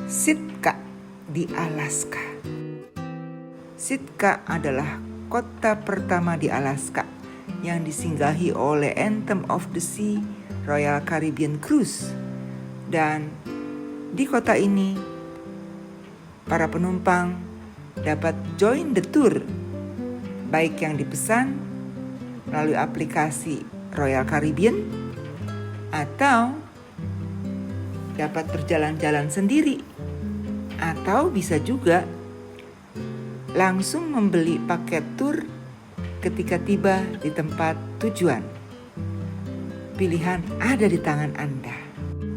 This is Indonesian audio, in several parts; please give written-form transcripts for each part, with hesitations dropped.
Sitka di Alaska. Sitka adalah kota pertama di Alaska yang disinggahi oleh Anthem of the Sea Royal Caribbean Cruise. Dan di kota ini, para penumpang dapat join the tour, baik yang dipesan melalui aplikasi Royal Caribbean atau dapat berjalan-jalan sendiri, atau bisa juga langsung membeli paket tour ketika tiba di tempat tujuan. Pilihan ada di tangan Anda.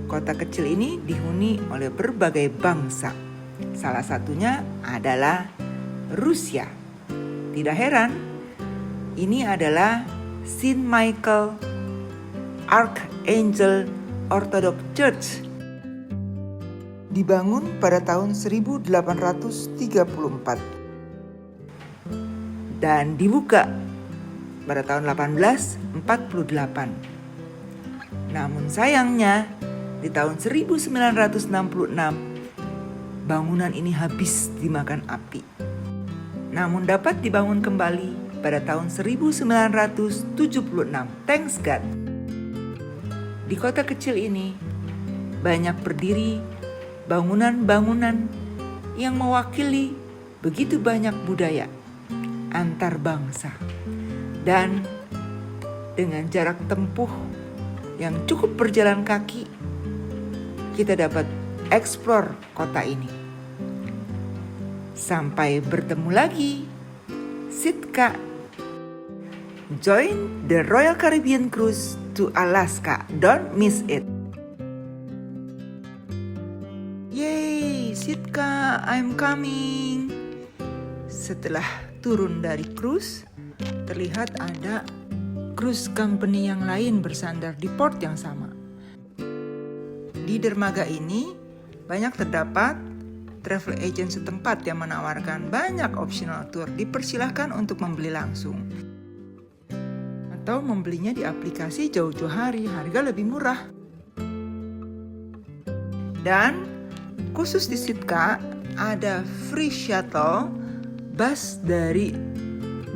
Kota kecil ini dihuni oleh berbagai bangsa. Salah satunya adalah Rusia. Tidak heran, ini adalah Saint Michael Archangel Orthodox Church. Dibangun pada tahun 1834 dan dibuka pada tahun 1848. Namun sayangnya di tahun 1966 bangunan ini habis dimakan api. Namun dapat dibangun kembali pada tahun 1976. Thanks God. Di kota kecil ini banyak berdiri bangunan-bangunan yang mewakili begitu banyak budaya antar bangsa. Dan dengan jarak tempuh yang cukup berjalan kaki, kita dapat eksplor kota ini. Sampai bertemu lagi, Sitka. Join the Royal Caribbean Cruise to Alaska. Don't miss it. Yay, Sitka, I'm coming. Setelah turun dari cruise, terlihat ada cruise company yang lain bersandar di port yang sama. Di dermaga ini banyak terdapat travel agent setempat yang menawarkan banyak optional tour. Dipersilahkan untuk membeli langsung atau membelinya di aplikasi jauh-jauh hari, harga lebih murah. Dan khusus di Sitka ada free shuttle bus dari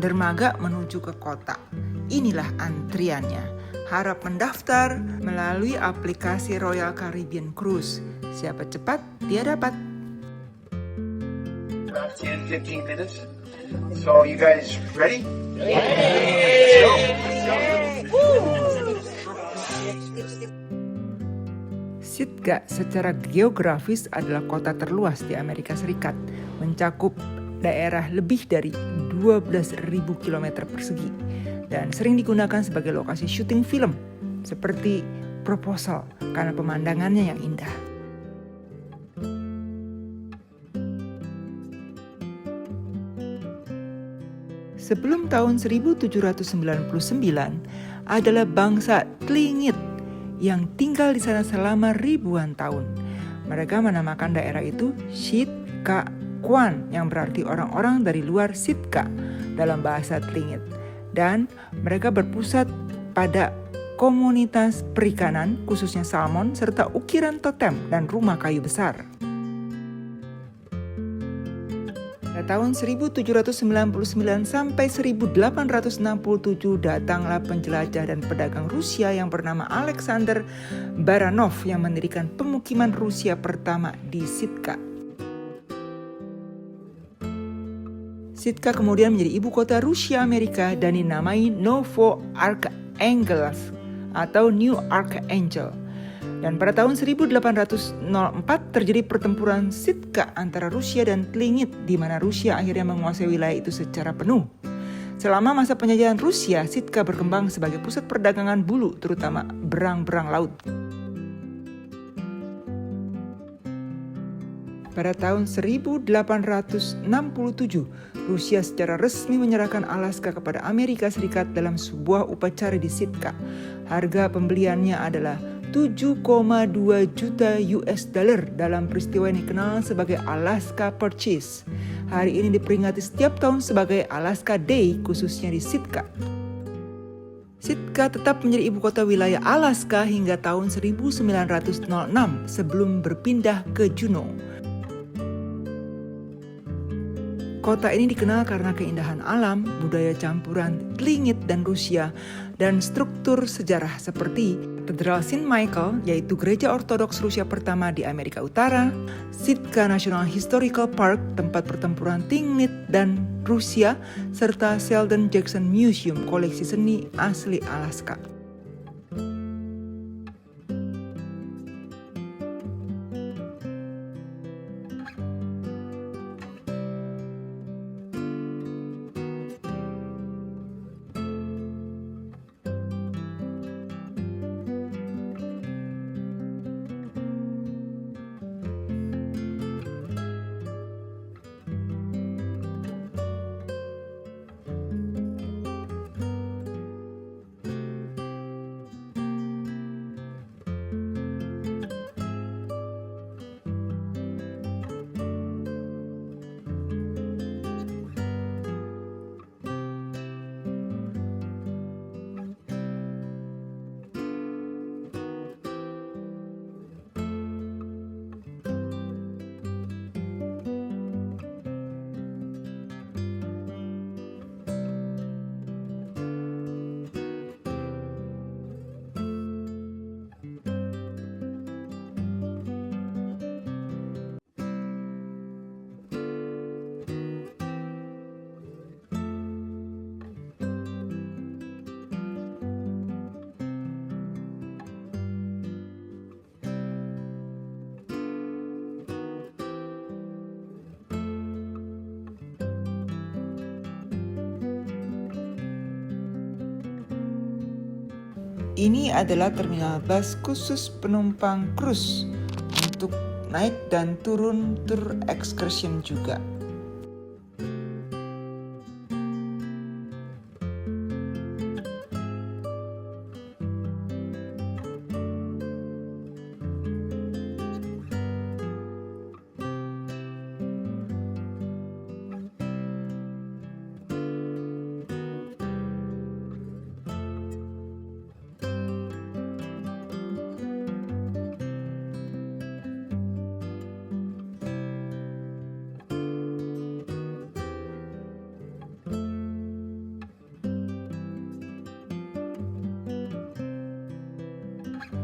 dermaga menuju ke kota. Inilah antriannya. Harap mendaftar melalui aplikasi Royal Caribbean Cruise. Siapa cepat, dia dapat. About 10-15 minutes. So you guys ready? Let's go. Sitka secara geografis adalah kota terluas di Amerika Serikat, mencakup daerah lebih dari 12.000 km persegi dan sering digunakan sebagai lokasi syuting film seperti Proposal karena pemandangannya yang indah. Sebelum tahun 1799 adalah bangsa Tlingit yang tinggal di sana selama ribuan tahun. Mereka menamakan daerah itu Sitka-Kwan yang berarti orang-orang dari luar Sitka dalam bahasa Tlingit. Dan mereka berpusat pada komunitas perikanan khususnya salmon serta ukiran totem dan rumah kayu besar. Pada tahun 1799 sampai 1867 datanglah penjelajah dan pedagang Rusia yang bernama Alexander Baranov yang mendirikan pemukiman Rusia pertama di Sitka. Sitka kemudian menjadi ibu kota Rusia Amerika dan dinamai Novo Archangels atau New Archangel. Dan pada tahun 1804 terjadi pertempuran Sitka antara Rusia dan Tlingit di mana Rusia akhirnya menguasai wilayah itu secara penuh. Selama masa penjajahan Rusia, Sitka berkembang sebagai pusat perdagangan bulu terutama berang-berang laut. Pada tahun 1867, Rusia secara resmi menyerahkan Alaska kepada Amerika Serikat dalam sebuah upacara di Sitka. Harga pembeliannya adalah 7,2 juta US dollar dalam peristiwa yang dikenal sebagai Alaska Purchase. Hari ini diperingati setiap tahun sebagai Alaska Day khususnya di Sitka. Sitka tetap menjadi ibu kota wilayah Alaska hingga tahun 1906 sebelum berpindah ke Juneau. Kota ini dikenal karena keindahan alam, budaya campuran Tlingit dan Rusia, dan struktur sejarah seperti Katedral Saint Michael, yaitu gereja Ortodoks Rusia pertama di Amerika Utara, Sitka National Historical Park, tempat pertempuran Tlingit dan Rusia, serta Sheldon Jackson Museum, koleksi seni asli Alaska. Ini adalah terminal bus khusus penumpang cruise untuk naik dan turun tur excursion juga.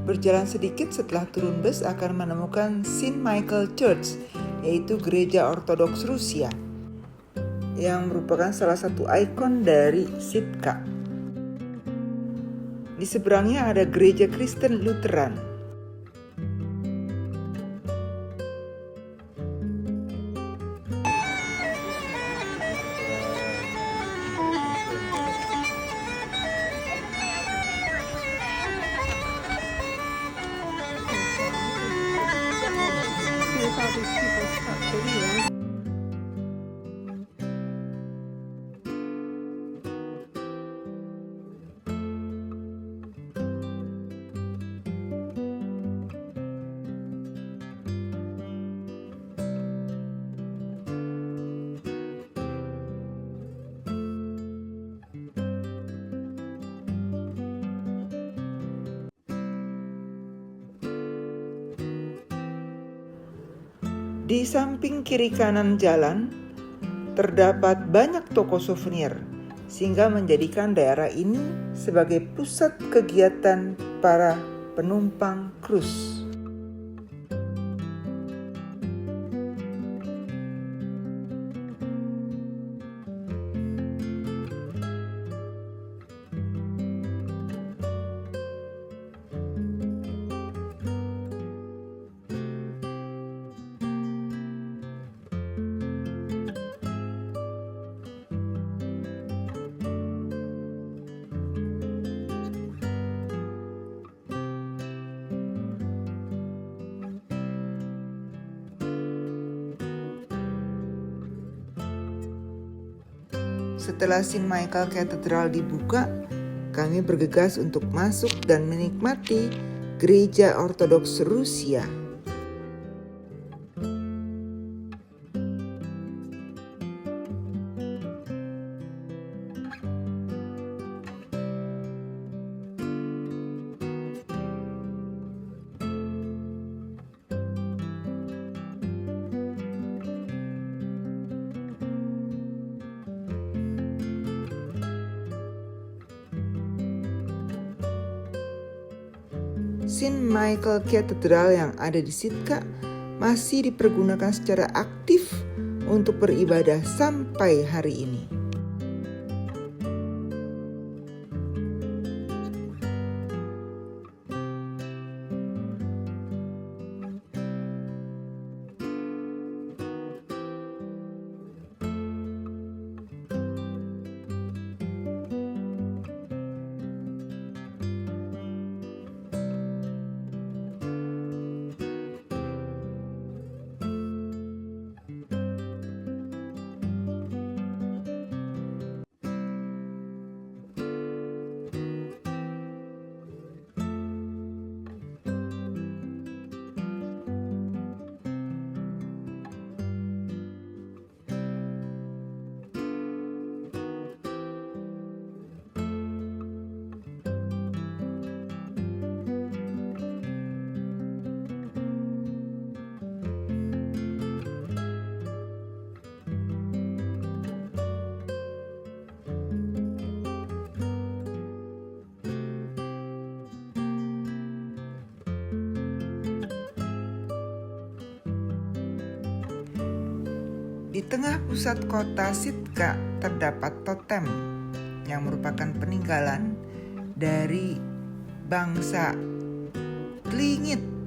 Berjalan sedikit setelah turun bus akan menemukan Saint Michael Church, yaitu gereja Ortodoks Rusia, yang merupakan salah satu ikon dari Sitka. Di seberangnya ada gereja Kristen Lutheran. Di samping kiri kanan jalan terdapat banyak toko souvenir, sehingga menjadikan daerah ini sebagai pusat kegiatan para penumpang cruise. Setelah Saint Michael Cathedral dibuka, kami bergegas untuk masuk dan menikmati gereja Ortodoks Rusia. Saint Michael Cathedral yang ada di Sitka masih dipergunakan secara aktif untuk beribadah sampai hari ini. Di tengah pusat kota Sitka terdapat totem yang merupakan peninggalan dari bangsa Tlingit.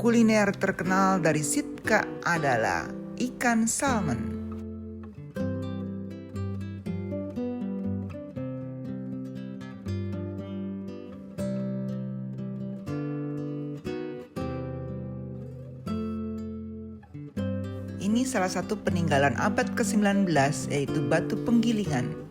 Kuliner terkenal dari Sitka adalah ikan salmon. Ini salah satu peninggalan abad ke-19 yaitu batu penggilingan.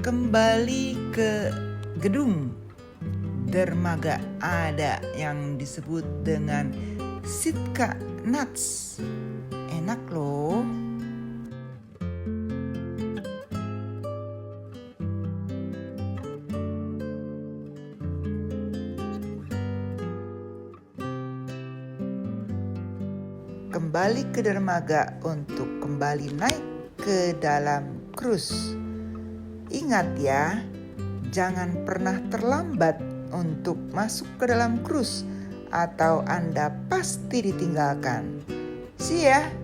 Kembali ke gedung dermaga ada yang disebut dengan Sitka Nuts. Enak loh. Kembali ke dermaga untuk kembali naik ke dalam cruise. Ingat ya, jangan pernah terlambat untuk masuk ke dalam cruise atau Anda pasti ditinggalkan. See ya!